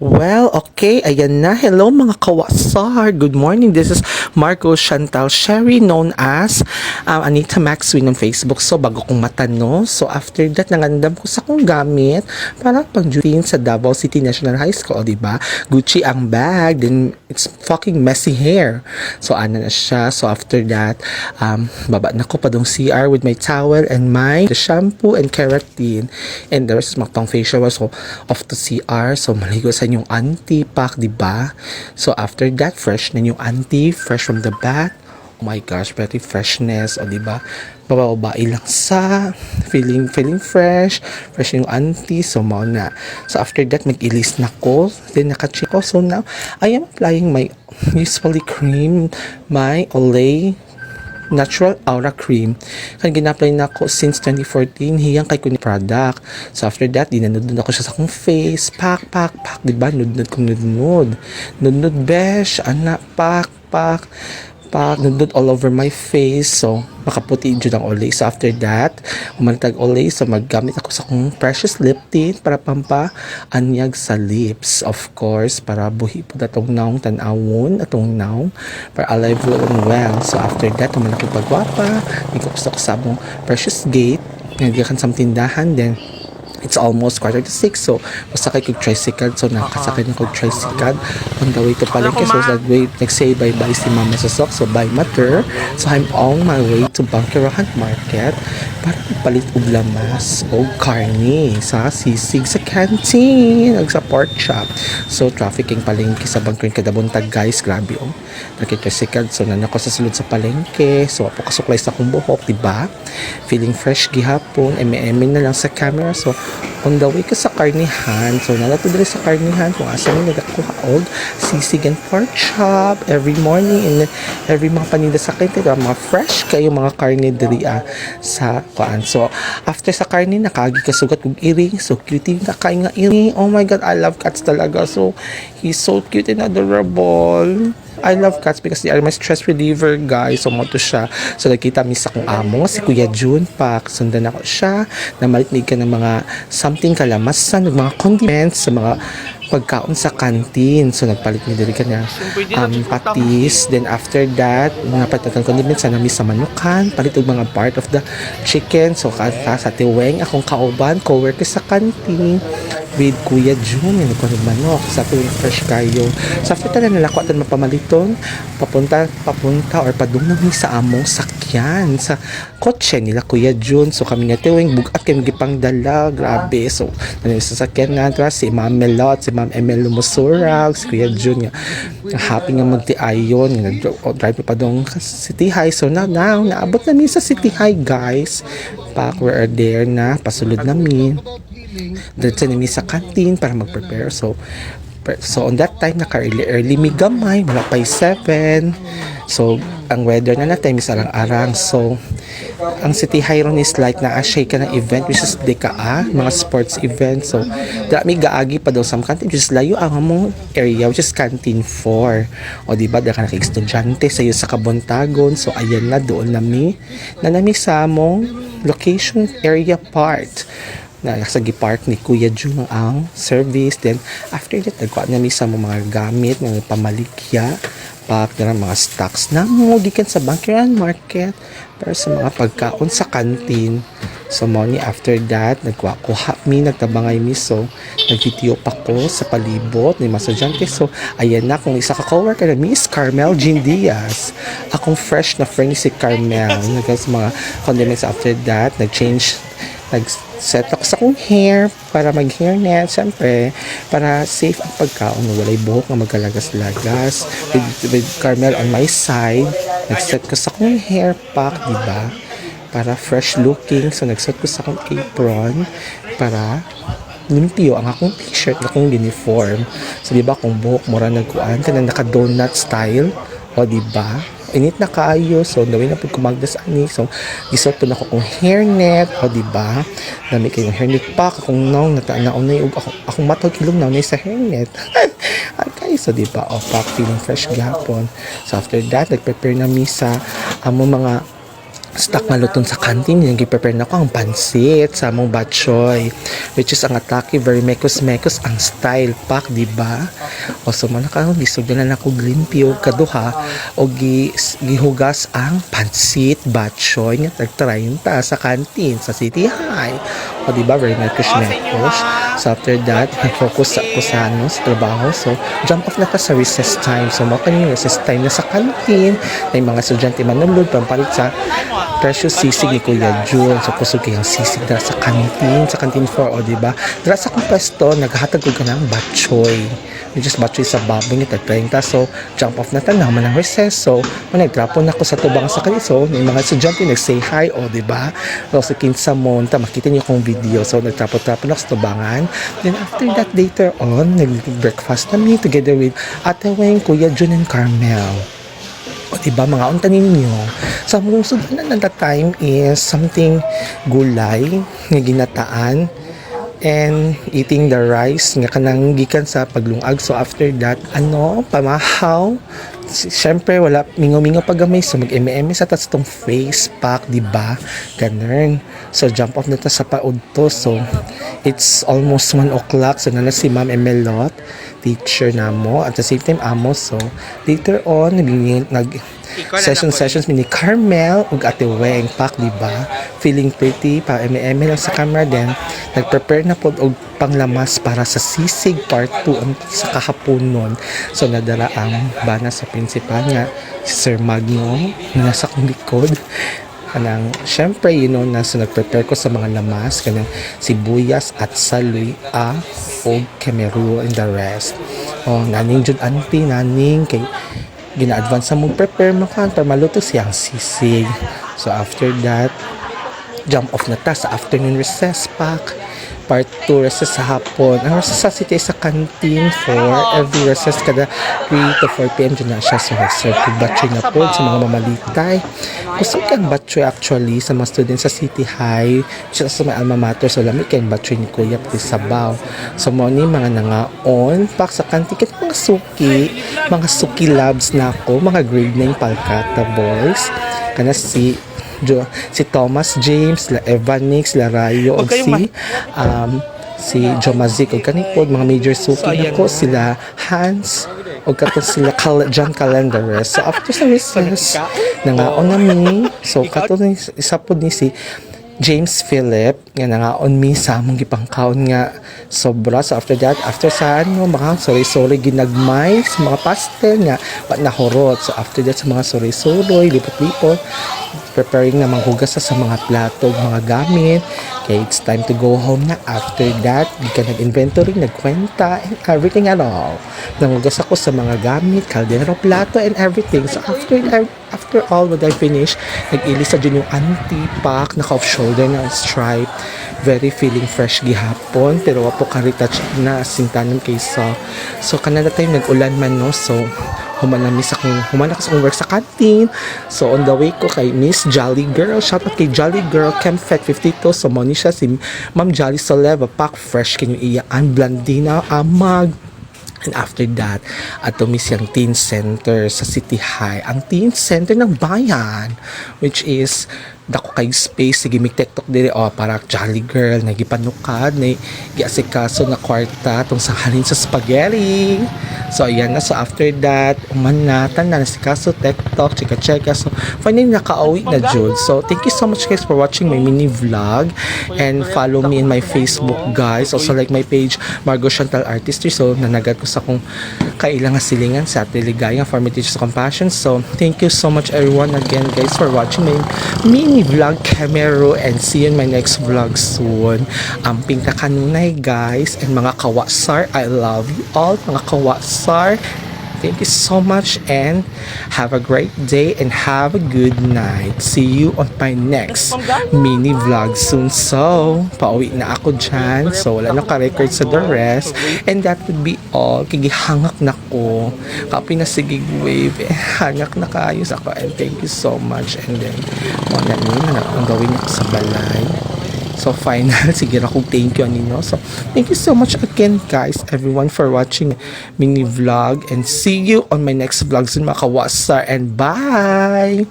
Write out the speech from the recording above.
Well, okay, ayan na. Hello mga kawasar. Good morning. This is Marco Chantal Sherry, known as Anita Maxwin on Facebook. So, bago kong matano. So, after that, nangandam ko sa kong gamit para pang duty sa Davao City National High School, diba? Gucci ang bag, then it's fucking messy hair. So, ano na siya. So, after that, baba na ko pa dong CR with my towel and my shampoo and keratin. And the rest is maktong facial wash. So, off to CR. So, maligo sa yung auntie pack, di ba? So, after that, fresh na yung auntie, fresh from the bath. Oh my gosh, very freshness, o di ba? Bababae lang sa feeling fresh yung auntie. So, mao na. So, after that, mag-ilis na ko. Then, naka-check ko. So, now, I am applying my usually cream, my Olay Natural Aura Cream. Kan gina-apply na ako since 2014 hiyang kay kuning product. So after that, dinanod ako siya sa akong face. Pak, diba? Nudnud kong nudnud. Nudnud besh, anak, pak, nudnud all over my face. So, makaputi dyan ang Olay. So, after that, umantag Olay. So, maggamit ako sa akong precious lip tint para anyag sa lips. Of course, para buhi po na itong naong tanawon, atong naong, para alive and well. So, after that, umanak yung pagwapa. Hindi ko gusto ko sa akong precious gate. Nagdakan sa tindahan. Then, it's almost 5:45, so masakay kong tricycle. So nakasakay na kong tricycle on the way to Palengke. So that way nagsay bye-bye si Mama sa Sok. So bye mater. So I'm on my way to Bangkirahan Market para palit og lamas o karne sa sisig sa canteen ag sa pork chop. So trafficking Palengke sa Bangkirahan kada buntag, guys, grabe oh. Nagki-tricycle. So nanako sa sulod sa Palengke. So apo kasuklay sa akong buhok, diba? Feeling fresh gihapon, eme na lang sa camera. So on the way ko sa karnihan. So nalato diri sa karnihan kung asa ni nagakuha og sisig and pork chop every morning and every mga paninda sa kente, mga fresh kayo mga karne diri sa kuan. So after sa karne nakagi kasugat og iring. So cute na kay nga iring. Oh my god, I love cats talaga. So he's so cute and adorable. I love cats because they are my stress reliever, guys. So, mo to siya. So, nakita mi sa kong amo, si Kuya June Pak. Sundan ako siya. Namalitnig ka ng mga something kalamasan, ng mga condiments, sa mga pagkaon sa canteen. So, nagpalit ni diri ka na patis. Then, after that, mga patatan condiments, sana mi sa manukan. Palit og mga part of the chicken. So, sa tiweng, akong kauban, co-worker sa canteen with Kuya June, yung nagkuhan manok sa tuwing fresh kayo. So after tala nalako atan mapamaliton papunta or padungnan ni sa among sakyan sa kotse nila Kuya June. So kami nga tuwing bugat kami gipang dala, grabe. So nanin sa sakyan nga si Ma'am Melot, si Ma'am Emel Lumusurag, si Kuya June nga happy nga magtiayon nga drive pa dong City High. So now naabot na mi sa City High, guys. We are there na pasulod namin. Diretso nami sa canteen para mag-prepare. So on that time, naka-early mi gamay, wala pa 7. So, ang weather na natin, is arang-arang. So, ang City High ron is like na-shake ka ng event, which is mga sports event. So, dami gaagi pa daw sa canteen, which is layo ang among area, which is Canteen 4. O, diba, dahil ka naka-estudyante sa'yo sa Kabuntagon. So, ayan na, doon nami sa among location area part na sa gipark ni Kuya June ang service. Then after that, nagkuha na sa mga gamit, mga pamaligya, pack na mga stocks na gikan sa Bangkirahan Market para sa mga pagkaon sa canteen. So money after that, nagkuha mi, nagtabangay mi. So nagvitio pa ko sa palibot ni Masadyante. So ayan na, kung isa ka coworker na Miss Carmel Jean Diaz, akong fresh na friend si Carmel. Nagkas mga condiments after that, nag-set ako sa akong hair para mag-hairnet, syempre, para safe ang pagkaon, walay buhok na magkalagas-lagas. With Carmel on my side, nag-set ko sa akong hair pack, diba? Para fresh looking. So, nag-set ko sa akong apron para limpyo ang akong t-shirt na akong uniform. So, diba, kung buhok mo rin nagkuhan ka na naka-donut style, o diba? Init na kaayo. So dawin na pud kumagdas ani. So gisot po na ko kung hairnet, o diba, dami kayong hairnet pa akong naong natanaon na og akong matag kilong naon sa hairnet. Okay, so diba, o pack feeling fresh gapon. So after that, nag-prepare na mi sa amo mga stock maluton sa canteen, yung prepare na ko ang pansit sa among batchoy, which is ang atake very mekos ang style pack, di ba? O so man ka lisod na ako limpyo kaduha o gihugas ang pansit batchoy nga tag-try ta sa canteen sa City High. O di ba very mekos. So after that, focus ako sa sa trabaho. So jump off na ka sa recess time. So mo kanina recess time na sa canteen, may mga estudyante manulod pampalit sa precious sisig ni Kuya Jun. So kusog kayang sisig dara sa canteen 4, o diba? Dara sa akong pwesto, naghatag ko ka ng batchoy. Which is batchoy sa baboy ni tag-30. So jump off na tanaw man ang recess. So nagtrapon ako sa tubang sa kaliso. May mga estudyante nag-say hi, o diba? So sa kinsa monta, makita niyo kong video. So nagtrapon ako sa tubangan. Then after that, later on, nag-breakfast kami together with Ate Weng, Kuya Jun, and Carmel. O diba, mga unta ninyo. So ang sudan na that time is something gulay nga ginataan and eating the rice nga kanang gikan sa paglungag. So after that, pamahaw. Siyempre wala mingo-mingo pagamay, so mag-eme sa tas tong face pack, diba? Ganun. So jump off na ta sa paudto. So it's almost 1 o'clock. So na si Ma'am Emelot, teacher namo, at the same time amo. So later on sessions ni Carmel ug Ate Weng pack, diba? Feeling pretty pa eme lang sa camera. Then nag-prepare na pod og panglamas para sa sisig part 2 sa kahaponon. So nadala ang bana sa principal nga si Sir Magno na nasa kong likod. Kanang syempre nasa nag-prepare ko sa mga lamas kanang sibuyas at saloy o kemeru and the rest. Naning jud auntie naning kay gina-advance sa mong prepare mo kan para maluto siyang sisig. So after that, jump off na ta sa afternoon recess pack. Part 2, recess sa hapon. Ang recess sa city sa canteen for every recess kada 3 to 4 p.m. dyan na siya. So nag-serve ko batchoy na po sa mga mamalitay. Gusto kang batchoy actually sa mga students sa City High, siya sa may alma mater. So lamig kayong batchoy ni Kuya pati sabaw. So mo ni mga nangaon pak sa canteen kaya mga suki labs na ako, mga grade 9 Palkata boys. Kana si Thomas James, la Evanix, la Rayo, o si Jomazik, o kanipod, mga major suki ako, sila Hans, o kato sila John Calendares. So after sa recess, nangaon nami, so kato isa po ni si James Philip nga nangaon mi sa among gipangkaon nga sobra. So after that, after sa mga sorry ginagmay sa mga pastel nga nahurot. So after that, sa mga sorry lipot-lipot, preparing na manghugas sa mga plato, mga gamit. Okay, it's time to go home na. After that, di ka nag-inventory, nagkwenta, and everything and all. Nanghugas ako sa mga gamit, kaldero, plato, and everything. So after all, when I finish, nag-ilisa din yung anti-pack, naka-off shoulder na stripe. Very feeling fresh gihapon, pero wapo ka-retouch na sintanan kaysa. So kanada tayo nag-ulan man, no? So humana ko sa work sa canteen. So on the way ko kay Miss Jolly Girl, shout out kay Jolly Girl Kemfet 52. So mo ni siya si Ma'am Jolly Soleva, pack fresh kinyo iyaan blandina amag. And after that, ato mi siyang teen center sa City High, ang teen center ng bayan, which is dako kay space. Sige, TikTok dire para Jolly Girl nagipanukad na giasikaso na kwarta tong sanghalin sa spaghetti. So ayan na. So after that, umanatan na si kaso TikTok chika. So finally nakauwi na jud. So thank you so much guys for watching my mini vlog, and follow me in my Facebook guys. Also like my page Margo Chantal Artistry. So nanagad ko sa kung kailangan silingan sa Tiligaya for me teachers compassion. So thank you so much everyone again guys for watching my mini vlog camero, and see you in my next vlog soon. Amping ka kanunay guys, and mga kawasar, I love you all mga kawasar. Thank you so much, and have a great day and have a good night. See you on my next mini vlog soon. So pauwi na ako dyan, so wala na ka-record sa the rest, and that would be all. Kigihangak na ko kapi na sigig wave, hangak na kaayos ako, and thank you so much. And then mga na ang gawin ako sa balay. So final, sige ra kong thank you anino. So thank you so much again guys everyone for watching mini vlog, and see you on my next vlog soon mga kawasar, and bye.